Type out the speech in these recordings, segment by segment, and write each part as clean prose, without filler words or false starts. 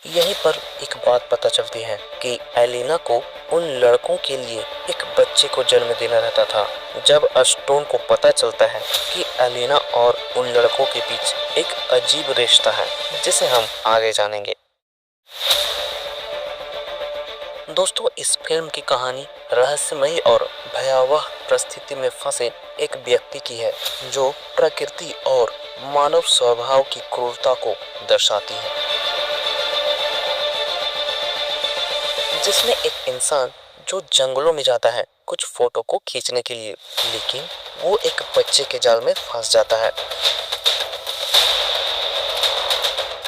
यहीं पर एक बात पता चलती है कि एलिना को उन लड़कों के लिए एक बच्चे को जन्म देना रहता था। जब अस्टोन को पता चलता है कि एलिना और उन लड़कों के बीच एक अजीब रिश्ता है जिसे हम आगे जानेंगे। दोस्तों, इस फिल्म की कहानी रहस्यमयी और भयावह परिस्थिति में फंसे एक व्यक्ति की है जो प्रकृति और मानव स्वभाव की क्रूरता को दर्शाती है, जिसमें एक इंसान जो जंगलों में जाता है कुछ फोटो को खींचने के लिए, लेकिन वो एक बच्चे के जाल में फंस जाता है।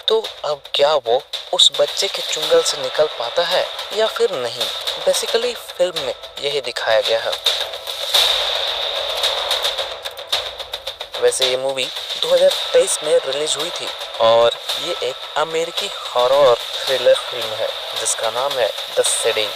तो अब क्या वो उस बच्चे के चुंगल से निकल पाता है या फिर नहीं? बेसिकली फिल्म में यही दिखाया गया है। वैसे ये मूवी 2023 में रिलीज हुई थी और ये एक अमेरिकी हॉरर थ्रिलर फिल्म है जिसका नाम है द सिटी।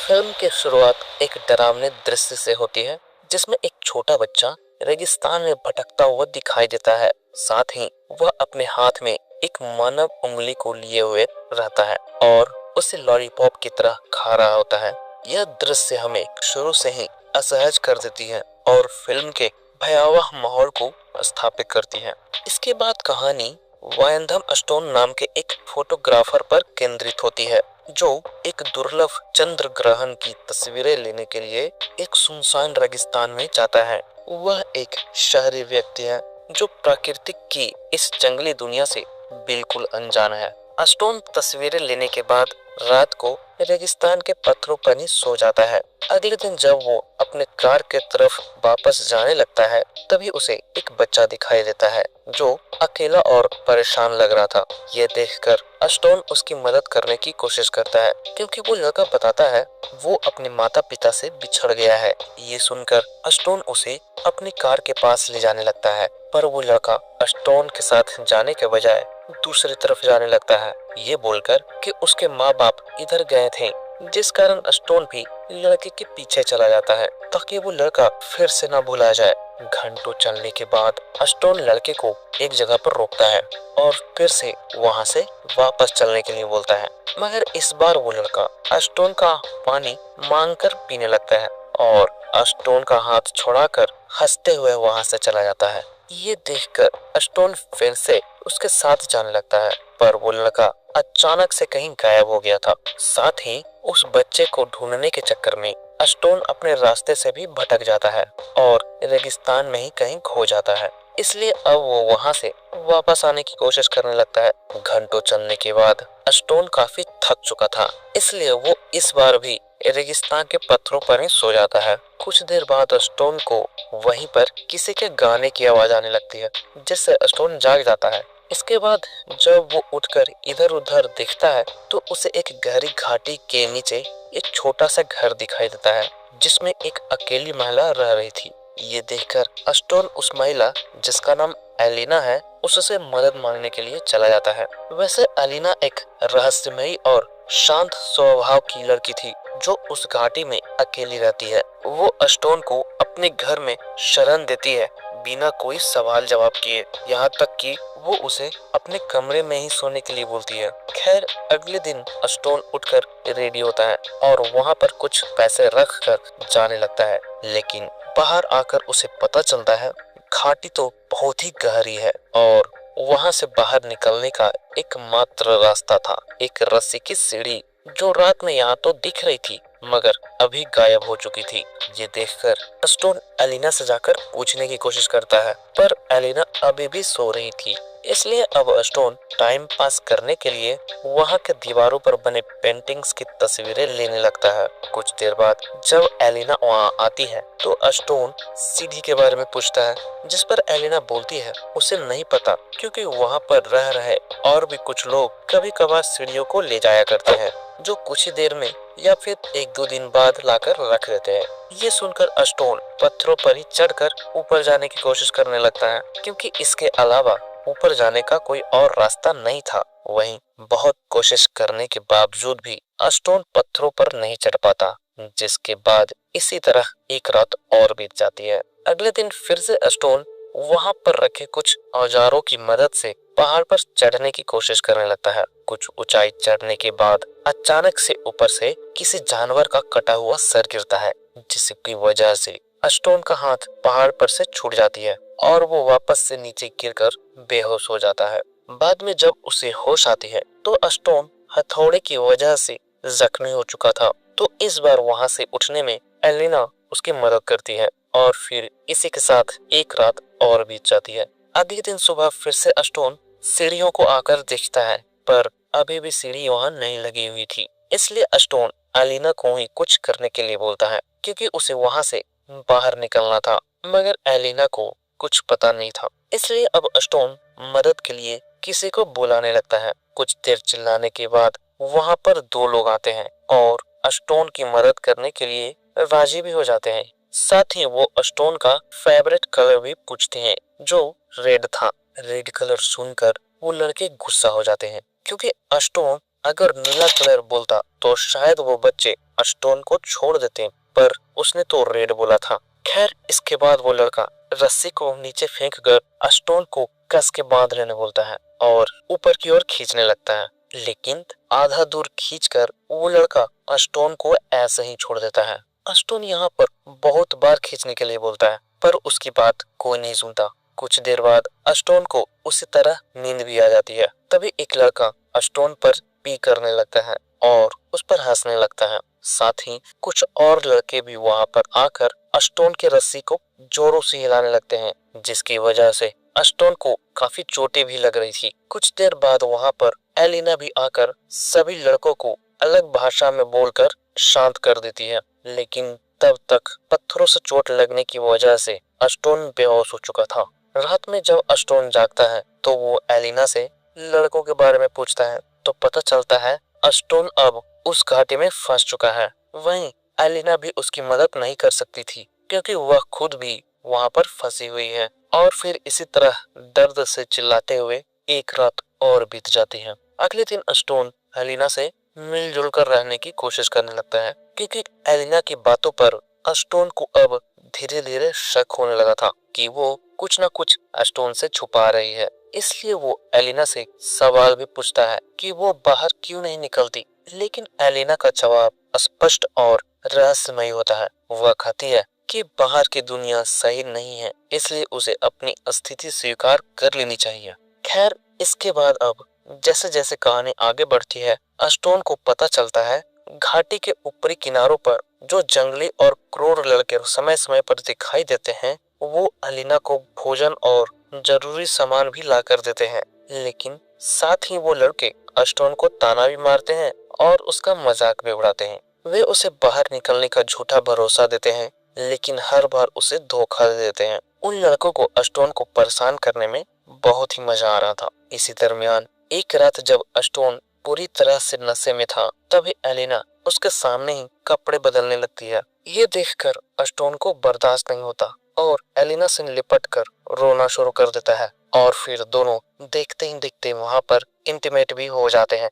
फिल्म की शुरुआत एक डरावने दृश्य से होती है जिसमें एक छोटा बच्चा रेगिस्तान में भटकता हुआ दिखाई देता है। साथ ही वह अपने हाथ में एक मानव उंगली को लिए हुए रहता है और उसे लॉलीपॉप की तरह खा रहा होता है। यह दृश्य हमें शुरू से ही असहज कर देती है और फिल्म के भयावह माहौल को स्थापित करती है। इसके बाद कहानी वायंधम अस्टोन नाम के एक फोटोग्राफर पर केंद्रित होती है जो एक दुर्लभ चंद्र ग्रहण की तस्वीरें लेने के लिए एक सुनसान रेगिस्तान में जाता है। वह एक शहरी व्यक्ति है जो प्राकृतिक की इस जंगली दुनिया से बिल्कुल अनजान है। अस्टोन तस्वीरें लेने के बाद रात को रेगिस्तान के पत्थरों पर ही सो जाता है। अगले दिन जब वो अपने कार के तरफ वापस जाने लगता है तभी उसे एक बच्चा दिखाई देता है जो अकेला और परेशान लग रहा था। ये देखकर अस्टोन उसकी मदद करने की कोशिश करता है क्योंकि वो लड़का बताता है वो अपने माता पिता से बिछड़ गया है। ये सुनकर अस्टोन उसे अपनी कार के पास ले जाने लगता है, पर वो लड़का अस्टोन के साथ जाने के बजाय दूसरी तरफ जाने लगता है, ये बोलकर कि उसके माँ बाप इधर गए थे, जिस कारण अस्टोन भी लड़के के पीछे चला जाता है ताकि वो लड़का फिर से न भुला जाए। घंटों चलने के बाद अस्टोन लड़के को एक जगह पर रोकता है और फिर से वहां से वापस चलने के लिए बोलता है, मगर इस बार वो लड़का अस्टोन का पानी मांगकर पीने लगता है और अस्टोन का हाथ छुड़ाकर हंसते हुए वहां से चला जाता है। ये देखकर अस्टोन फिर से उसके साथ जाने लगता है, पर वो लड़का अचानक से कहीं गायब हो गया था। साथ ही उस बच्चे को ढूंढने के चक्कर में अस्टोन अपने रास्ते से भी भटक जाता है और रेगिस्तान में ही कहीं खो जाता है। इसलिए अब वो वहां से वापस आने की कोशिश करने लगता है। घंटों चलने के बाद अस्टोन काफी थक चुका था, इसलिए वो इस बार भी रेगिस्तान के पत्थरों पर ही सो जाता है। कुछ देर बाद अस्टोन को वहीं पर किसी के गाने की आवाज आने लगती है जिससे अस्टोन जाग जाता है। इसके बाद जब वो उठकर इधर उधर देखता है तो उसे एक गहरी घाटी के नीचे एक छोटा सा घर दिखाई देता है जिसमें एक अकेली महिला रह रही थी। ये देखकर अस्टोन उस महिला जिसका नाम एलिना है उससे मदद मांगने के लिए चला जाता है। वैसे एलिना एक रहस्यमयी और शांत स्वभाव की लड़की थी जो उस घाटी में अकेली रहती है। वो अस्टोन को अपने घर में शरण देती है बिना कोई सवाल जवाब किए, यहाँ तक कि वो उसे अपने कमरे में ही सोने के लिए बोलती है। खैर, अगले दिन अस्टोन उठकर रेडी होता है और वहाँ पर कुछ पैसे रख कर जाने लगता है, लेकिन बाहर आकर उसे पता चलता है घाटी तो बहुत ही गहरी है और वहाँ से बाहर निकलने का एकमात्र रास्ता था एक रस्सी की सीढ़ी जो रात में यहाँ तो दिख रही थी मगर अभी गायब हो चुकी थी। ये देखकर अस्टोन एलिना से जाकर पूछने की कोशिश करता है, पर एलिना अभी भी सो रही थी। इसलिए अब अस्टोन टाइम पास करने के लिए वहाँ के दीवारों पर बने पेंटिंग्स की तस्वीरें लेने लगता है। कुछ देर बाद जब एलिना वहाँ आती है तो अस्टोन सीढ़ी के बारे में पूछता है, जिस पर एलिना बोलती है उसे नहीं पता क्योंकि वहाँ पर रह रहे और भी कुछ लोग कभी कभार सीढ़ियों को ले जाया करते हैं जो कुछ ही देर में या फिर एक दो दिन बाद लाकर रख देते हैं। ये सुनकर अस्टोन पत्थरों पर ही चढ़कर ऊपर जाने की कोशिश करने लगता है क्योंकि इसके अलावा ऊपर जाने का कोई और रास्ता नहीं था। वहीं बहुत कोशिश करने के बावजूद भी अस्टोन पत्थरों पर नहीं चढ़ पाता, जिसके बाद इसी तरह एक रात और बीत जाती है। अगले दिन फिर से अस्टोन वहां पर रखे कुछ औजारों की मदद से पहाड़ पर चढ़ने की कोशिश करने लगता है। कुछ ऊंचाई चढ़ने के बाद अचानक से ऊपर से किसी जानवर का कटा हुआ सर गिरता है, जिसकी वजह से अस्टोन का हाथ पहाड़ पर से छूट जाती है और वो वापस से नीचे गिरकर बेहोश हो जाता है। बाद में जब उसे होश आती है तो अस्टोन हथौड़े की वजह से जख्मी हो चुका था। तो इस बार वहां से उठने में एलिना उसकी मदद करती है और फिर इसी के साथ एक रात और बीत जाती है। अगले दिन सुबह फिर से अस्टोन सीढ़ियों को आकर देखता है, पर अभी भी सीढ़ी वहां नहीं लगी हुई थी। इसलिए अस्टोन एलिना को ही कुछ करने के लिए बोलता है, क्योंकि उसे वहां से बाहर निकलना था। मगर एलिना को कुछ पता नहीं था, इसलिए अब अस्टोन मदद के लिए किसी को बुलाने लगता है। कुछ देर चिल्लाने के बाद वहां पर दो लोग आते हैं और अस्टोन की मदद करने के लिए राजी भी हो जाते हैं। साथ ही वो अस्टोन का फेवरेट कलर भी पूछते हैं, जो रेड था। रेड कलर सुनकर वो लड़के गुस्सा हो जाते हैं, क्योंकि अस्टोन अगर नीला कलर बोलता तो शायद वो बच्चे अस्टोन को छोड़ देते, पर उसने तो रेड बोला था। खैर, इसके बाद वो लड़का रस्सी को नीचे फेंक कर अस्टोन को कस के बांध लेने बोलता है और ऊपर की ओर खींचने लगता है। लेकिन आधा दूर खींचकर वो लड़का अस्टोन को ऐसे ही छोड़ देता है। अस्टोन यहाँ पर बहुत बार खींचने के लिए बोलता है, पर उसकी बात कोई नहीं सुनता। कुछ देर बाद अस्टोन को उसी तरह नींद भी आ जाती है। तभी एक लड़का अस्टोन पर पी करने लगता है और उस पर हंसने लगता है। साथ ही कुछ और लड़के भी वहां पर आकर अस्टोन के रस्सी को जोरों से हिलाने लगते हैं, जिसकी वजह से अस्टोन को काफी चोटें भी लग रही थी। कुछ देर बाद वहां पर एलिना भी आकर सभी लड़कों को अलग भाषा में बोलकर शांत कर देती है। लेकिन तब तक पत्थरों से चोट लगने की वजह से अस्टोन बेहोश हो चुका था। रात में जब अस्टोन जागता है तो वो एलिना से लड़कों के बारे में पूछता है, तो पता चलता है अस्टोन अब उस घाटी में फंस चुका है। वहीं एलिना भी उसकी मदद नहीं कर सकती थी, क्योंकि वह खुद भी वहां पर फंसी हुई है। और फिर इसी तरह दर्द से चिल्लाते हुए एक रात और बीत जाती है। अगले दिन अस्टोन एलिना से मिलजुल कर रहने की कोशिश करने लगता है, क्योंकि एलिना की बातों पर अस्टोन को अब धीरे धीरे शक होने लगा था कि वो कुछ न कुछ अस्टोन से छुपा रही है। इसलिए वो एलिना से सवाल भी पूछता है कि वो बाहर क्यों नहीं निकलती। लेकिन एलिना का जवाब स्पष्ट और रहस्यमय होता है। वह कहती है कि बाहर की दुनिया सही नहीं है, इसलिए उसे अपनी स्थिति स्वीकार कर लेनी चाहिए। खैर, इसके बाद अब जैसे जैसे कहानी आगे बढ़ती है, अस्टोन को पता चलता है घाटी के ऊपरी किनारों पर जो जंगली और क्रूर लड़के समय समय पर दिखाई देते हैं, वो एलिना को भोजन और जरूरी सामान भी ला कर देते हैं। लेकिन साथ ही वो लड़के अस्टोन को ताना भी मारते हैं और उसका मजाक भी उड़ाते हैं। वे उसे बाहर निकलने का झूठा भरोसा देते हैं, लेकिन हर बार उसे धोखा दे देते हैं। उन लड़कों को अस्टोन को परेशान करने में बहुत ही मजा आ रहा था। इसी दरमियान एक रात जब अस्टोन पूरी तरह से नशे में था, तभी एलिना उसके सामने ही कपड़े बदलने लगती है। ये देखकर अस्टोन को बर्दाश्त नहीं होता और एलिना से लिपट कर रोना शुरू कर देता है और फिर दोनों देखते ही देखते वहां पर इंटीमेट भी हो जाते हैं।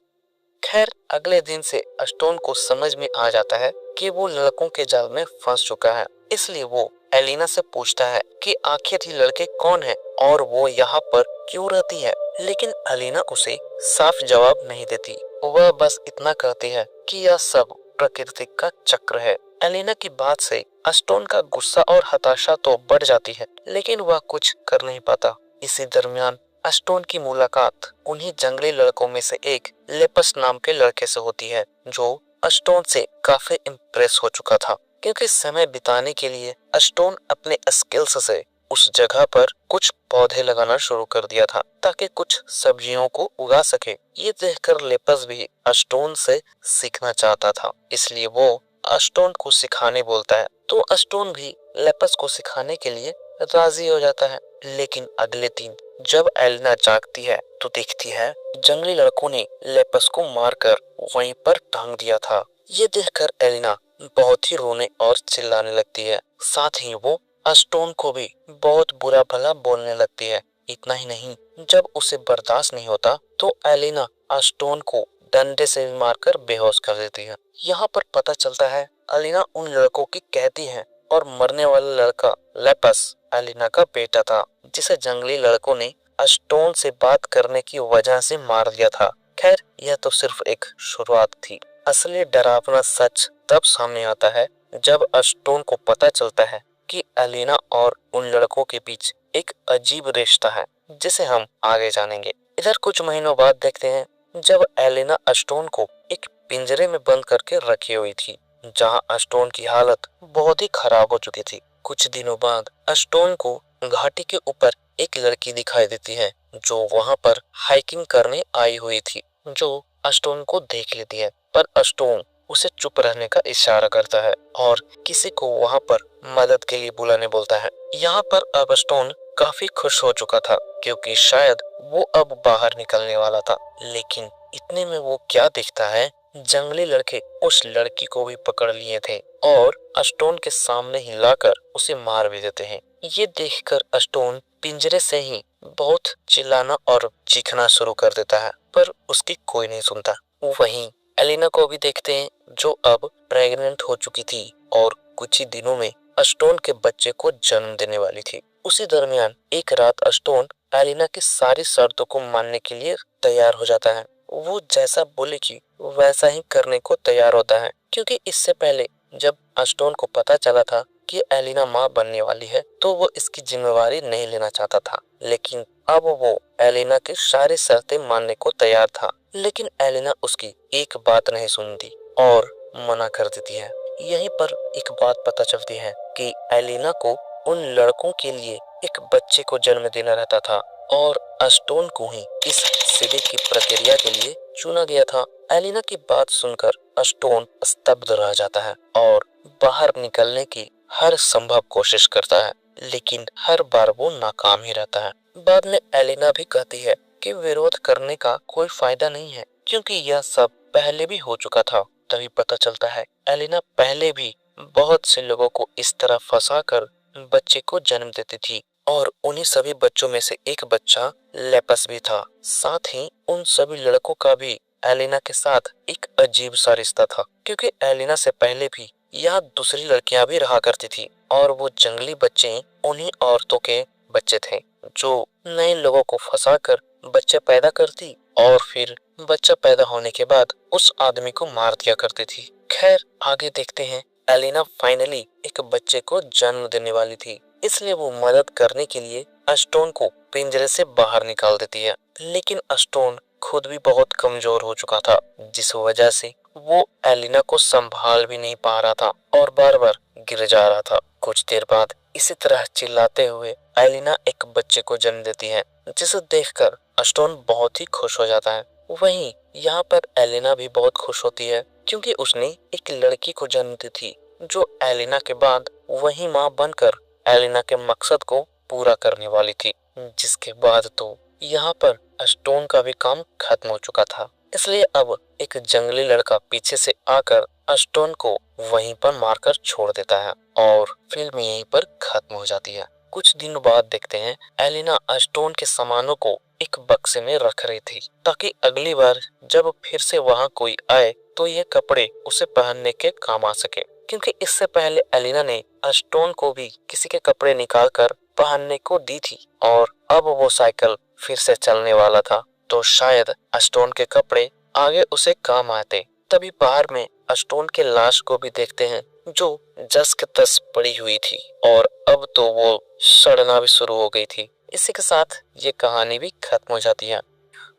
खैर, अगले दिन से अस्टोन को समझ में आ जाता है कि वो लड़कों के जाल में फंस चुका है। इसलिए वो एलिना से पूछता है कि आखिर ये लड़के कौन हैं और वो यहाँ पर क्यों रहती है। लेकिन एलिना उसे साफ जवाब नहीं देती। वह बस इतना कहती है कि यह सब प्रकृति का चक्र है। एलिना की बात से अस्टोन का गुस्सा और हताशा तो बढ़ जाती है, लेकिन वह कुछ कर नहीं पाता। इसी दरमियान अस्टोन की मुलाकात उन्हीं जंगली लड़कों में से एक लेपस नाम के लड़के से होती है, जो अस्टोन से काफी इम्प्रेस हो चुका था, क्योंकि समय बिताने के लिए अस्टोन अपने स्किल्स से उस जगह पर कुछ पौधे लगाना शुरू कर दिया था ताकि कुछ सब्जियों को उगा सके। ये देखकर लेपस भी अस्टोन से सीखना चाहता था, इसलिए वो अस्टोन को सिखाने बोलता है। तो अस्टोन भी लेपस को सिखाने के लिए राजी हो जाता है। लेकिन अगले दिन जब एलिना जागती है तो देखती है जंगली लड़कों ने लेपस को मारकर वहीं पर टांग दिया था। ये देखकर एलिना बहुत ही रोने और चिल्लाने लगती है। साथ ही वो अस्टोन को भी बहुत बुरा भला बोलने लगती है। इतना ही नहीं, जब उसे बर्दाश्त नहीं होता तो एलिना अस्टोन को डंडे से मारकर बेहोश कर देती है। यहाँ पर पता चलता है एलिना उन लड़कों की कहती है और मरने वाला लड़का लेपस एलिना का बेटा था, जिसे जंगली लड़कों ने अस्टोन से बात करने की वजह से मार दिया था। खैर, यह तो सिर्फ एक शुरुआत थी। असली डरावना सच तब सामने आता है जब अस्टोन को पता चलता है कि एलिना और उन लड़कों के बीच एक अजीब रिश्ता है, जिसे हम आगे जानेंगे। इधर कुछ महीनों बाद देखते हैं जब एलिना अस्टोन को एक पिंजरे में बंद करके रखी हुई थी, जहां अस्टोन की हालत बहुत ही खराब हो चुकी थी। कुछ दिनों बाद अस्टोन को घाटी के ऊपर एक लड़की दिखाई देती है, जो वहां पर हाइकिंग करने आई हुई थी, जो अस्टोन को देख लेती है, पर अस्टोन उसे चुप रहने का इशारा करता है और किसी को वहां पर मदद के लिए बुलाने बोलता है। यहाँ पर अब अस्टोन काफी खुश हो चुका था, क्योंकि शायद वो अब बाहर निकलने वाला था। लेकिन इतने में वो क्या दिखता है, जंगली लड़के उस लड़की को भी पकड़ लिए थे और अस्टोन के सामने ही लाकर उसे मार भी देते हैं। ये देखकर अस्टोन पिंजरे से ही बहुत चिल्लाना और चीखना शुरू कर देता है, पर उसकी कोई नहीं सुनता। वहीं एलिना को भी देखते हैं, जो अब प्रेग्नेंट हो चुकी थी और कुछ ही दिनों में अस्टोन के बच्चे को जन्म देने वाली थी। उसी दरमियान एक रात अस्टोन एलिना की सारी शर्तों को मानने के लिए तैयार हो जाता है। वो जैसा बोलेगी वैसा ही करने को तैयार होता है, क्योंकि इससे पहले जब अस्टोन को पता चला था कि एलिना माँ बनने वाली है, तो वो इसकी जिम्मेवारी नहीं लेना चाहता था। लेकिन अब वो एलिना की सारी शर्तें मानने को तैयार था। लेकिन एलिना उसकी एक बात नहीं सुनती और मना कर देती है। यहीं पर एक बात पता चलती है कि एलिना को उन लड़कों के लिए एक बच्चे को जन्म देना रहता था और अस्टोन को ही इस सीढ़ी की प्रक्रिया के लिए चुना गया था। एलिना की बात सुनकर अस्टोन स्तब्ध रह जाता है और बाहर निकलने की हर संभव कोशिश करता है, लेकिन हर बार वो नाकाम ही रहता है। बाद में एलिना भी कहती है कि विरोध करने का कोई फायदा नहीं है, क्योंकि यह सब पहले भी हो चुका था। तभी पता चलता है एलिना पहले भी बहुत से लोगों को इस तरह फंसाकर बच्चे को जन्म देती थी और उन्हीं सभी बच्चों में से एक बच्चा लेपस भी था। साथ ही उन सभी लड़कों का भी एलिना के साथ एक अजीब सा रिश्ता था, क्योंकि एलिना से पहले भी यहाँ दूसरी लड़कियां भी रहा करती थी और वो जंगली बच्चे उन्हीं औरतों के बच्चे थे, जो नए लोगों को फंसाकर बच्चे पैदा करती और फिर बच्चा पैदा होने के बाद उस आदमी को मार दिया करती थी। खैर, आगे देखते हैं एलिना फाइनली एक बच्चे को जन्म देने वाली थी, इसलिए वो मदद करने के लिए अस्टोन को पिंजरे से बाहर निकाल देती है। लेकिन अस्टोन खुद भी बहुत कमजोर हो चुका था, जिस वजह से वो एलिना को संभाल भी नहीं पा रहा था और बार बार गिर जा रहा था। कुछ देर बाद इसी तरह चिल्लाते हुए एलिना एक बच्चे को जन्म देती है, जिसे देखकर अस्टोन बहुत ही खुश हो जाता है। वहीं यहाँ पर एलिना भी बहुत खुश होती है, क्योंकि उसने एक लड़की को जन्म दी थी, जो एलिना के बाद वही माँ बनकर एलिना के मकसद को पूरा करने वाली थी। जिसके बाद तो यहाँ पर अस्टोन का भी काम खत्म हो चुका था, इसलिए अब एक जंगली लड़का पीछे से आकर अस्टोन को वहीं पर मारकर छोड़ देता है और फिल्म यहीं पर खत्म हो जाती है। कुछ दिन बाद देखते हैं एलिना अस्टोन के सामानों को एक बक्से में रख रही थी, ताकि अगली बार जब फिर से वहां कोई आए तो ये कपड़े उसे पहनने के काम आ सके, क्योंकि इससे पहले एलिना ने अस्टोन को भी किसी के कपड़े निकाल कर पहनने को दी थी और अब वो साइकिल फिर से चलने वाला था, तो शायद अस्टोन के कपड़े आगे उसे काम आते। तभी बाहर में अस्टोन के लाश को भी देखते हैं, जो जस के तस पड़ी हुई थी और अब तो वो सड़ना भी शुरू हो गई थी। इसी के साथ ये कहानी भी खत्म हो जाती है।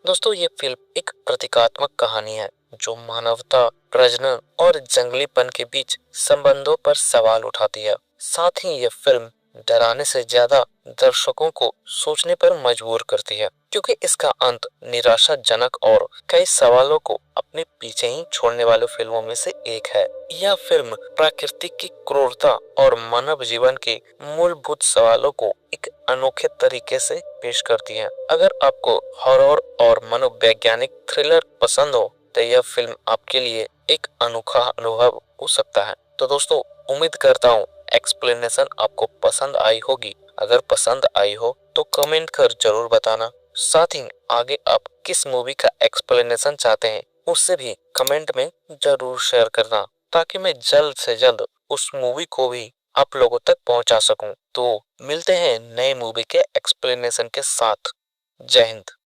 दोस्तों, ये फिल्म एक प्रतीकात्मक कहानी है, जो मानवता, प्रजनन और जंगलीपन के बीच संबंधों पर सवाल उठाती है। साथ ही ये फिल्म डराने से ज्यादा दर्शकों को सोचने पर मजबूर करती है, क्योंकि इसका अंत निराशाजनक और कई सवालों को अपने पीछे ही छोड़ने वाली फिल्मों में से एक है। यह फिल्म प्रकृति की क्रूरता और मानव जीवन के मूलभूत सवालों को एक अनोखे तरीके से पेश करती है। अगर आपको हॉरर और मनोवैज्ञानिक थ्रिलर पसंद हो तो यह फिल्म आपके लिए एक अनोखा अनुभव हो सकता है। तो दोस्तों, उम्मीद करता हूँ एक्सप्लेनेशन आपको पसंद आई होगी। अगर पसंद आई हो तो कमेंट कर जरूर बताना। साथ ही आगे आप किस मूवी का एक्सप्लेनेशन चाहते हैं उससे भी कमेंट में जरूर शेयर करना, ताकि मैं जल्द से जल्द उस मूवी को भी आप लोगों तक पहुंचा सकूं। तो मिलते हैं नए मूवी के एक्सप्लेनेशन के साथ। जय हिंद।